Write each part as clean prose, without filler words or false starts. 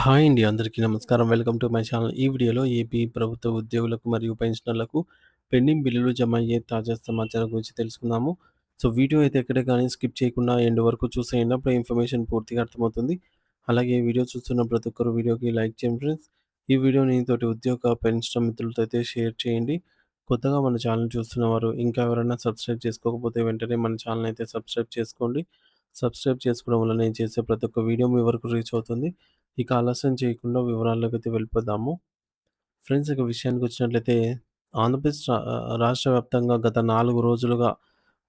Hi అండి. అందరికీ నమస్కారం. Welcome to my channel. ఈ వీడియోలో ఏపీ ప్రభుత్వ ఉద్యోగులకు మరియు పెన్షనర్లకు పెండింగ్ బిల్లులు జమ అయ్యే తాజా సమాచారం గురించి తెలుసుకుందాము. సో, వీడియో అయితే ఎక్కడ గాని స్కిప్ చేయకుండా ఎండ్ వరకు చూసేయండి. అప్పుడే ఇన్ఫర్మేషన్ పూర్తిగా అర్థమవుతుంది. అలాగే వీడియో చూస్తున్న ప్రతి ఒక్కరు వీడియోకి లైక్ చేయండి ఫ్రెండ్స్. ఈ వీడియోని తోటి ఉద్యోగ, పెన్షన్ మిత్రులతో అయితే షేర్ చేయండి. కొత్తగా మన ఛానల్ చూస్తున్నవారు ఇంకా ఎవరైనా సబ్స్క్రైబ్ చేసుకోకపోతే వెంటనే మన ఛానల్ అయితే సబ్స్క్రైబ్ చేసుకోండి. సబ్స్క్రైబ్ చేసుకోవడం వల్ల నేను చేసే ప్రతి ఒక్క వీడియో మీ వరకు రీచ్ అవుతుంది. ఇక ఆలస్యం చేయకుండా వివరాల్లోకైతే వెళ్ళిపోదాము. ఫ్రెండ్స్ ఇక విషయానికొచ్చినట్లయితే ఆంధ్రప్రదేశ్ రాష్ట్ర వ్యాప్తంగా గత 4 రోజులుగా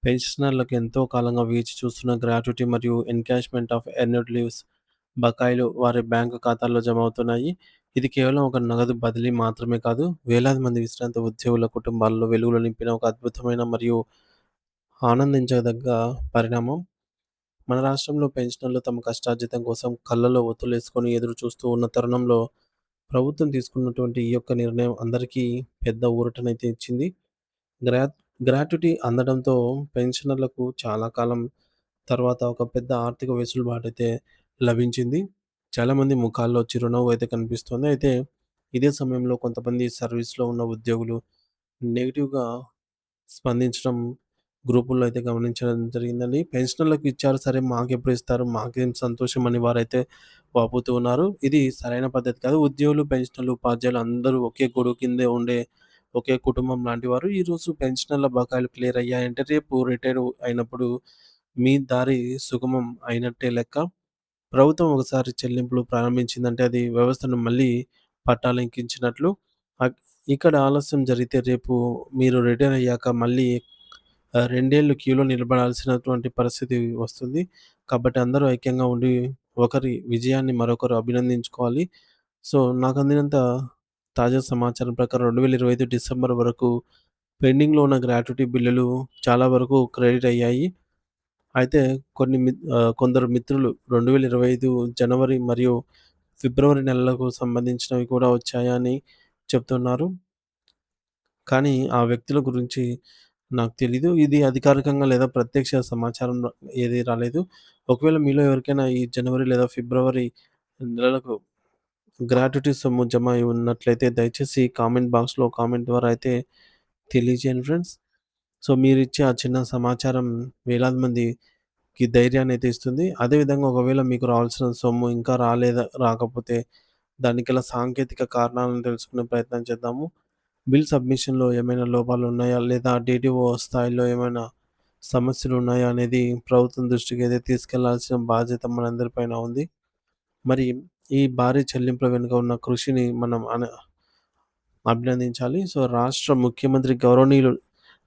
పెన్షనర్లకు ఎంతో కాలంగా వేచి చూస్తున్న గ్రాట్యుటీ మరియు ఎన్‌కాష్‌మెంట్ ఆఫ్ ఎర్న్డ్ లీవ్స్ బకాయిలు వారి బ్యాంకు ఖాతాల్లో జమ అవుతున్నాయి. ఇది కేవలం ఒక నగదు బదిలీ మాత్రమే కాదు, వేలాది మంది విశ్రాంత ఉద్యోగుల కుటుంబాల్లో వెలుగులు నింపిన ఒక అద్భుతమైన మరియు ఆనందించదగ్గ పరిణామం. మన రాష్ట్రంలో పెన్షనర్లు తమ కష్టార్జితం కోసం కళ్ళలో ఒత్తులేసుకొని ఎదురు చూస్తూ ఉన్న తరుణంలో ప్రభుత్వం తీసుకున్నటువంటి ఈ యొక్క నిర్ణయం అందరికీ పెద్ద ఊరటనైతే ఇచ్చింది. గ్రా గ్రాట్యుటీ అందడంతో పెన్షనర్లకు చాలా కాలం తర్వాత ఒక పెద్ద ఆర్థిక వెసులుబాటైతే లభించింది. చాలామంది ముఖాల్లో చిరునవ్వు అయితే కనిపిస్తుంది. అయితే ఇదే సమయంలో కొంతమంది సర్వీస్‌లో ఉన్న ఉద్యోగులు నెగెటివ్‌గా స్పందించడం గ్రూపుల్లో అయితే గమనించడం జరిగిందండి. పెన్షనర్లకు ఇచ్చారు సరే మాకెప్పుడు ఇస్తారు? మాకేం సంతోషం అని వారైతే వాపోతూ ఉన్నారు. ఇది సరైన పద్ధతి కాదు. ఉద్యోగులు, పెన్షనర్లు, ఉపాధ్యాయులు అందరూ ఒకే గొడుగు కిందే ఉండే ఒకే కుటుంబం లాంటివారు. ఈరోజు పెన్షనర్ల బకాయిలు క్లియర్ అయ్యాయంటే రేపు రిటైర్ అయినప్పుడు మీ దారి సుగమం అయినట్టే లెక్క. ప్రభుత్వం ఒకసారి చెల్లింపులు ప్రారంభించిందంటే అది వ్యవస్థను మళ్ళీ పట్టాలెక్కించినట్లు. అక్ ఇక్కడ ఆలస్యం జరిగితే రేపు మీరు రిటైర్ అయ్యాక మళ్ళీ 2 ఏళ్ళు క్యూలో నిలబడాల్సినటువంటి పరిస్థితి వస్తుంది. కాబట్టి అందరూ ఐక్యంగా ఉండి ఒకరి విజయాన్ని మరొకరు అభినందించుకోవాలి. సో, నాకందినంత తాజా సమాచారం ప్రకారం 2025 డిసెంబర్ వరకు పెండింగ్‌లో ఉన్న గ్రాట్యుటీ బిల్లులు చాలా వరకు క్రెడిట్ అయ్యాయి. అయితే కొందరు మిత్రులు 2025 జనవరి మరియు ఫిబ్రవరి నెలలకు సంబంధించినవి కూడా వచ్చాయని చెప్తున్నారు. కానీ ఆ వ్యక్తుల గురించి నాకు తెలీదు. ఇది అధికారికంగా లేదా ప్రత్యక్ష సమాచారం ఏది రాలేదు. ఒకవేళ మీలో ఎవరికైనా ఈ జనవరి లేదా ఫిబ్రవరి నెలలకు గ్రాట్యుటీ సొమ్ము జమ అయి ఉన్నట్లయితే దయచేసి కామెంట్ బాక్స్‌లో కామెంట్ ద్వారా అయితే తెలియజేయండి ఫ్రెండ్స్. సో, మీరిచ్చే ఆ చిన్న సమాచారం వేలాది మందికి ధైర్యాన్నయితే ఇస్తుంది. అదేవిధంగా ఒకవేళ మీకు రావాల్సిన సొమ్ము ఇంకా రాకపోతే దానికి గల సాంకేతిక కారణాలను తెలుసుకునే ప్రయత్నం చేద్దాము. బిల్ సబ్మిషన్‌లో ఏమైనా లోపాలున్నాయా? లేదా డీడీఓ స్థాయిలో ఏమైనా సమస్యలున్నాయా? అనేది ప్రభుత్వం దృష్టికైతే తీసుకెళ్లాల్సిన బాధ్యత మనందరిపైన ఉంది. మరి ఈ భారీ చెల్లింపుల వెనుక ఉన్న కృషిని మనం అభినందించాలి. సో, రాష్ట్ర ముఖ్యమంత్రి గౌరవనీయులు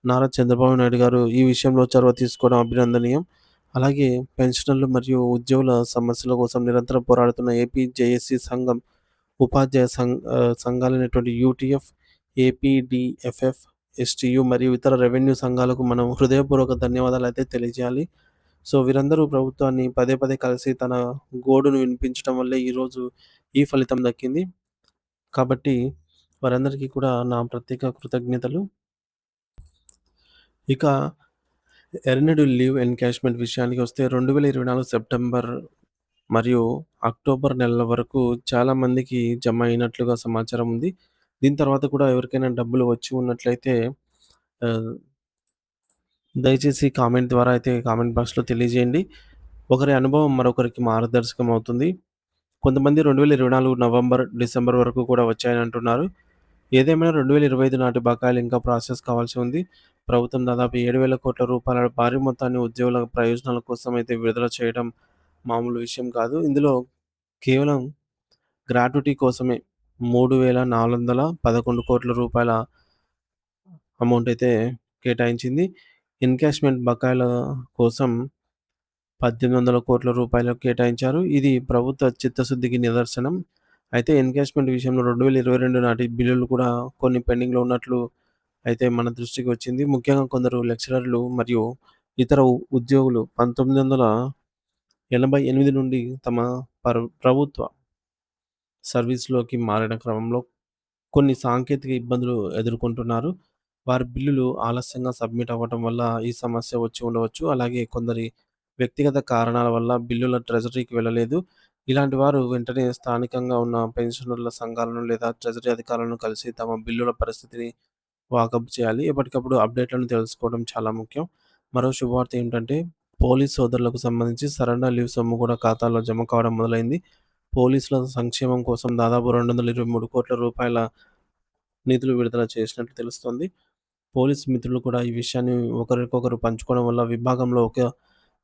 నారా చంద్రబాబు నాయుడు గారు ఈ విషయంలో చొరవ తీసుకోవడం అభినందనీయం. అలాగే పెన్షనర్లు మరియు ఉద్యోగుల సమస్యల కోసం నిరంతరం పోరాడుతున్న ఏపీ జేఏసీ సంఘం, ఉపాధ్యాయ సంఘాలైనటువంటి యూటీఎఫ్, ఏపీడీఎఫ్ఎఫ్, ఎస్టీయూ మరియు ఇతర రెవెన్యూ సంఘాలకు మనం హృదయపూర్వక ధన్యవాదాలైతే తెలియజేయాలి. సో, వీరందరూ ప్రభుత్వాన్ని పదే పదే కలిసి తన గోడును వినిపించడం వల్లే ఈరోజు ఈ ఫలితం దక్కింది. కాబట్టి వారందరికీ కూడా నా ప్రత్యేక కృతజ్ఞతలు. ఇక ఎర్న్‌డ్ లీవ్ ఎన్‌కాష్‌మెంట్ విషయానికొస్తే 2024 సెప్టెంబర్ మరియు అక్టోబర్ నెలల వరకు చాలా మందికి జమ అయినట్లుగా సమాచారం ఉంది. దీని తర్వాత కూడా ఎవరికైనా డబ్బులు వచ్చి ఉన్నట్లయితే ఆహ్, దయచేసి కామెంట్ ద్వారా అయితే కామెంట్ బాక్స్‌లో తెలియజేయండి. ఒకరి అనుభవం మరొకరికి మార్గదర్శకం అవుతుంది. కొంతమంది 2024 నవంబర్, డిసెంబర్ వరకు కూడా వచ్చాయని అంటున్నారు. ఏదేమైనా 2025 నాటి బకాయిలు ఇంకా ప్రాసెస్ కావాల్సి ఉంది. ప్రభుత్వం దాదాపు 7,000,00,00,000 భారీ మొత్తాన్ని ఉద్యోగుల ప్రయోజనాల కోసం అయితే విడుదల చేయడం మామూలు విషయం కాదు. ఇందులో కేవలం గ్రాట్యుటీ కోసమే రూ. 3,411,00,00,000 అమౌంట్ అయితే కేటాయించింది. ఎన్‌కాష్‌మెంట్ బకాయిల కోసం రూ. 1,800,00,00,000 కేటాయించారు. ఇది ప్రభుత్వ చిత్తశుద్ధికి నిదర్శనం. అయితే ఎన్‌కాష్‌మెంట్ విషయంలో 2022 నాటి బిల్లులు కూడా కొన్ని పెండింగ్‌లో ఉన్నట్లు అయితే మన దృష్టికి వచ్చింది. ముఖ్యంగా కొందరు లెక్చరర్లు మరియు ఇతర ఉద్యోగులు 1988 నుండి తమ ప్రభుత్వ సర్వీస్‌లోకి మారిన క్రమంలో కొన్ని సాంకేతిక ఇబ్బందులు ఎదుర్కొంటున్నారు. వారి బిల్లులు ఆలస్యంగా సబ్మిట్ అవ్వటం వల్ల ఈ సమస్య వచ్చి ఉండవచ్చు. అలాగే కొందరి వ్యక్తిగత కారణాల వల్ల బిల్లుల ట్రెజరీకి వెళ్ళలేదు. ఇలాంటి వారు వెంటనే స్థానికంగా ఉన్న పెన్షనర్ల సంఘాలను లేదా ట్రెజరీ అధికారులను కలిసి తమ బిల్లుల పరిస్థితిని వాకప్ చేయాలి. ఎప్పటికప్పుడు అప్డేట్‌లను తెలుసుకోవడం చాలా ముఖ్యం. మరో శుభవార్త ఏంటంటే, పోలీస్ సోదరులకు సంబంధించి సరెండర్ లీవ్ సొమ్ము కూడా ఖాతాలో జమ కావడం మొదలైంది. పోలీసుల సంక్షేమం కోసం దాదాపు రూ. 223,00,00,000 నిధులు విడుదల చేసినట్లు తెలుస్తోంది. పోలీస్ మిత్రులు కూడా ఈ విషయాన్ని ఒకరికొకరు పంచుకోవడం వల్ల విభాగంలో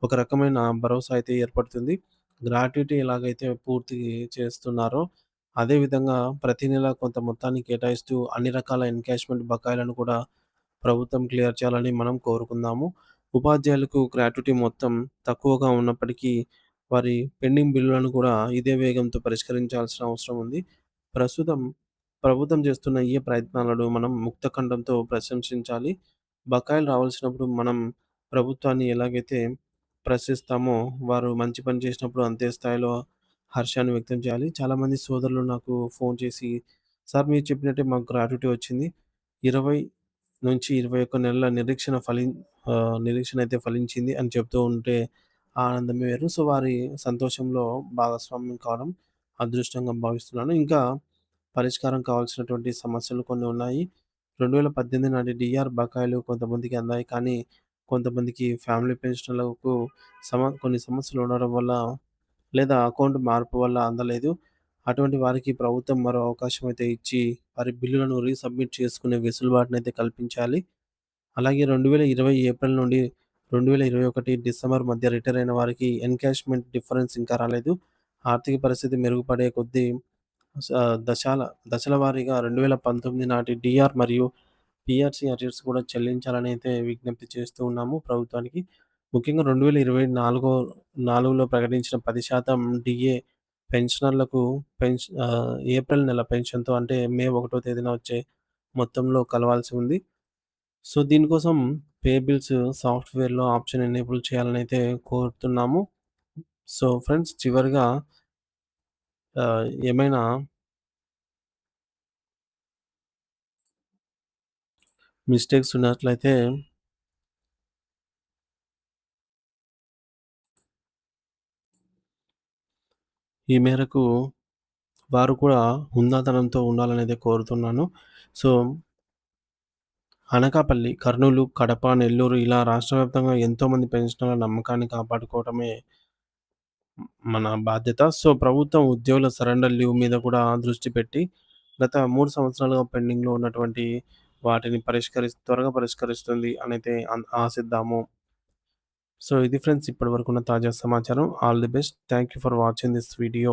ఒక రకమైన భరోసా అయితే ఏర్పడుతుంది. గ్రాట్యుటీ ఎలాగైతే పూర్తి చేస్తున్నారో, అదే విధంగా ప్రతి నెల కొంత మొత్తాన్ని కేటాయిస్తూ అన్ని రకాల ఎన్‌కాష్‌మెంట్ బకాయిలను కూడా ప్రభుత్వం క్లియర్ చేయాలని మనం కోరుకుందాము. ఉపాధ్యాయులకు గ్రాట్యుటీ మొత్తం తక్కువగా ఉన్నప్పటికీ, వారి పెండింగ్ బిల్లులను కూడా ఇదే వేగంతో పరిష్కరించాల్సిన అవసరం ఉంది. ప్రస్తుతం ప్రభుత్వం చేస్తున్న ఈ ప్రయత్నాలను మనం ముక్తకంఠంతో ప్రశంసించాలి. బకాయిలు రావాల్సినప్పుడు మనం ప్రభుత్వాన్ని ఎలాగైతే ప్రశ్నిస్తామో, వారు మంచి పని చేసినప్పుడు అంతే స్థాయిలో హర్షాన్ని వ్యక్తం చేయాలి. చాలామంది సోదరులు నాకు ఫోన్ చేసి, "సార్ మీరు చెప్పినట్టే మాకు గ్రాట్యుటీ వచ్చింది. 20-21 నెలల నిరీక్షణ అయితే ఫలించింది" అని చెప్తూ ఉంటే ఆనందమే వేరు. సో, వారి సంతోషంలో భాగస్వామ్యం కావడం అదృష్టంగా భావిస్తున్నాను. ఇంకా పరిష్కారం కావాల్సినటువంటి సమస్యలు కొన్ని ఉన్నాయి. 2018 నాటి డీఆర్ బకాయిలు కొంతమందికి అందాయి. కానీ, కొంతమందికి ఫ్యామిలీ పెన్షన్‌లకు కొన్ని సమస్యలు ఉండడం వల్ల లేదా అకౌంట్ మార్పు వల్ల అందలేదు. అటువంటి వారికి ప్రభుత్వం మరో అవకాశం అయితే ఇచ్చి, వారి బిల్లులను రీసబ్మిట్ చేసుకునే వెసులుబాటునైతే కల్పించాలి. అలాగే 2020 ఏప్రిల్ నుండి 2021 డిసెంబర్ మధ్య రిటైర్ అయిన వారికి ఎన్‌కాష్‌మెంట్ డిఫరెన్స్ ఇంకా రాలేదు. ఆర్థిక పరిస్థితి మెరుగుపడే కొద్దీ స దశాల దశల వారీగా 2019 నాటి డీఆర్ మరియు పీఆర్సీ అరియర్స్ కూడా చెల్లించాలని అయితే విజ్ఞప్తి చేస్తూ ఉన్నాము ప్రభుత్వానికి. ముఖ్యంగా 2024లో ప్రకటించిన 10% డీఏ పెన్షనర్లకు ఏప్రిల్ నెల పెన్షన్‌తో అంటే మే 1 తేదీన వచ్చే మొత్తంలో కలవాల్సి ఉంది. సో, దీనికోసం పే బిల్స్ సాఫ్ట్‌వేర్‌లో ఆప్షన్ ఎనేబుల్ చేయాలని అయితే కోరుతున్నాము. సో, ఫ్రెండ్స్ చివరగా ఏమైనా మిస్టేక్స్ ఉన్నట్లయితే ఈ మేరకు వారు కూడా హుందాతనంతో ఉండాలనైతే కోరుతున్నాను. సో, అనకాపల్లి, కర్నూలు, కడప, నెల్లూరు ఇలా రాష్ట్ర వ్యాప్తంగా ఎంతోమంది పెన్షనర్ల నమ్మకాన్ని కాపాడుకోవటమే మన బాధ్యత. సో, ప్రభుత్వం ఉద్యోగుల సరెండర్ లీవ్ మీద కూడా దృష్టి పెట్టి గత 3 సంవత్సరాలుగా పెండింగ్‌లో ఉన్నటువంటి వాటిని త్వరగా పరిష్కరిస్తుంది అనైతే ఆశిద్దాము. సో, ఇది ఫ్రెండ్స్ ఇప్పటివరకున్న తాజా సమాచారం. All the best. Thank you for watching this video.